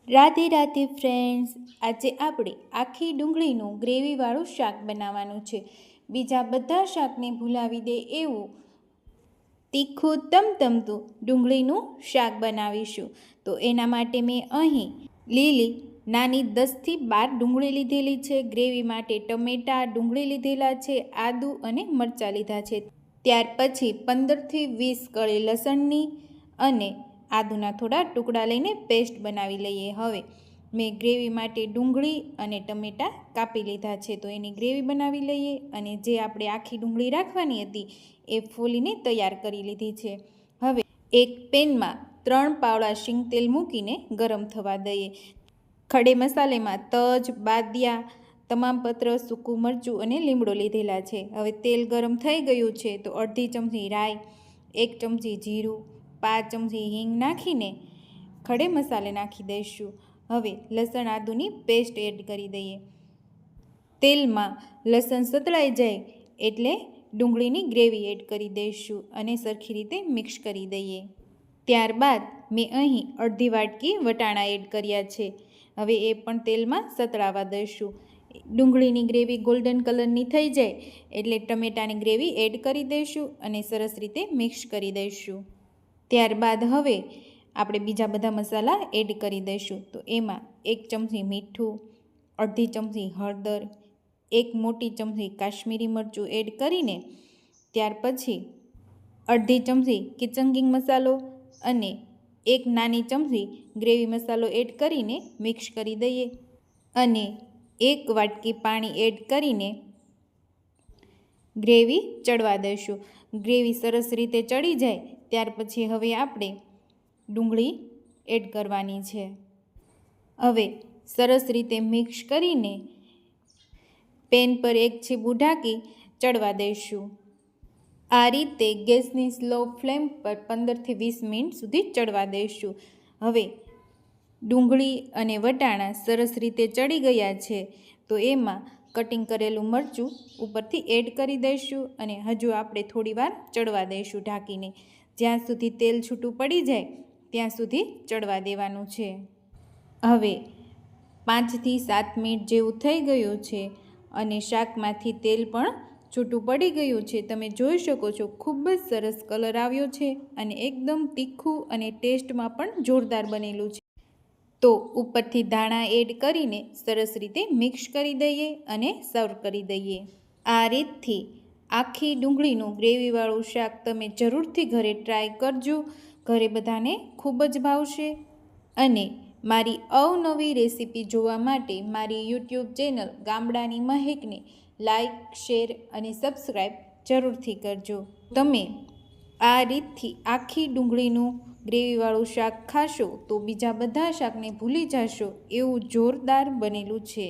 Radhe Radhe friends, આજે આપણે આખી ડુંગળીનું ગ્રેવીવાળું શાક બનાવવાનું છે. બીજા બધા શાકને ભૂલાવી દે એવું તીખું તમતમતું ડુંગળીનું શાક બનાવીશું. તો એના માટે મેં અહીં લીલી નાની 10થી 12 ડુંગળી લીધેલી છે. ગ્રેવી માટે ટમેટાં, ડુંગળી લીધેલા છે, આદું અને મરચાં લીધા છે. ત્યાર પછી 15થી 20 કળી લસણની અને આદુના થોડા ટુકડા લઈને પેસ્ટ બનાવી લઈએ. હવે મેં ગ્રેવી માટે ડુંગળી અને ટમેટાં કાપી લીધા છે, તો એની ગ્રેવી બનાવી લઈએ. અને જે આપણે આખી ડુંગળી રાખવાની હતી એ ફોલીને તૈયાર કરી લીધી છે. હવે એક પેનમાં 3 પાવડા શીંગ તેલ મૂકીને ગરમ થવા દઈએ. ખડે મસાલેમાં તજ, બાદિયા, તમામપત્ર, સૂકું મરચું અને લીમડો લીધેલા છે. હવે તેલ ગરમ થઈ ગયું છે તો અડધી ચમચી રાઈ, 1 ચમચી જીરું, 5 ચમચી હિંગ નાખીને ખડે મસાલે નાખી દઈશું. હવે લસણ આદુની પેસ્ટ એડ કરી દઈએ. તેલમાં લસણ સતળાઈ જાય એટલે ડુંગળીની ગ્રેવી એડ કરી દઈશું અને સરખી રીતે મિક્સ કરી દઈએ. ત્યારબાદ મેં અહીં અડધી વાટકી વટાણા એડ કર્યા છે. હવે એ પણ તેલમાં સતળાવા દઈશું. ડુંગળીની ગ્રેવી ગોલ્ડન કલરની થઈ જાય એટલે ટમેટાની ગ્રેવી એડ કરી દઈશું અને સરસ રીતે મિક્સ કરી દઈશું. ત્યારબાદ હવે આપણે બીજા બધા મસાલા એડ કરી દઈશું. તો એમાં 1 ચમચી મીઠું, અડધી ચમચી હળદર, 1 મોટી ચમચી કાશ્મીરી મરચું એડ કરીને ત્યાર પછી અડધી ચમચી કિચન કિંગ મસાલો અને 1 નાની ચમચી ગ્રેવી મસાલો એડ કરીને મિક્સ કરી દઈએ અને 1 વાટકી પાણી એડ કરીને ગ્રેવી ચડવા દઈશું. ગ્રેવી સરસ રીતે ચડી જાય ત્યાર પછી હવે આપણે ડુંગળી એડ કરવાની છે. હવે સરસ રીતે મિક્સ કરીને પેન પર એક છીપું ઢાંકી ચડવા દઈશું. આ રીતે ગેસની સ્લો ફ્લેમ પર 15થી 20 મિનિટ સુધી ચડવા દઈશું. હવે ડુંગળી અને વટાણા સરસ રીતે ચડી ગયા છે તો એમાં કટિંગ કરેલું મરચું ઉપરથી એડ કરી દઈશું અને હજુ આપણે થોડીવાર ચડવા દઈશું ઢાંકીને. જ્યાં સુધી તેલ છૂટું પડી જાય ત્યાં સુધી ચડવા દેવાનું છે. હવે 5થી 7 મિનિટ જેવું થઈ ગયું છે અને શાકમાંથી તેલ પણ છૂટું પડી ગયું છે. તમે જોઈ શકો છો ખૂબ જ સરસ કલર આવ્યો છે અને એકદમ તીખું અને ટેસ્ટમાં પણ જોરદાર બનેલું છે. તો ઉપરથી ધાણા એડ કરીને સરસ રીતે મિક્સ કરી દઈએ અને સર્વ કરી દઈએ. આ રીતથી આખી ડુંગળીનું ગ્રેવીવાળું શાક તમે જરૂરથી ઘરે ટ્રાય કરજો. ઘરે બધાને ખૂબ જ ભાવશે. અને મારી અવનવી રેસીપી જોવા માટે મારી યુટ્યુબ ચેનલ ગામડાની મહેકને લાઈક, શેર અને સબસ્ક્રાઈબ જરૂરથી કરજો. તમે આ રીતથી આખી ડુંગળીનું ગ્રેવીવાળું શાક ખાશો તો બીજા બધા શાકને ભૂલી જશો એવું જોરદાર બનેલું છે.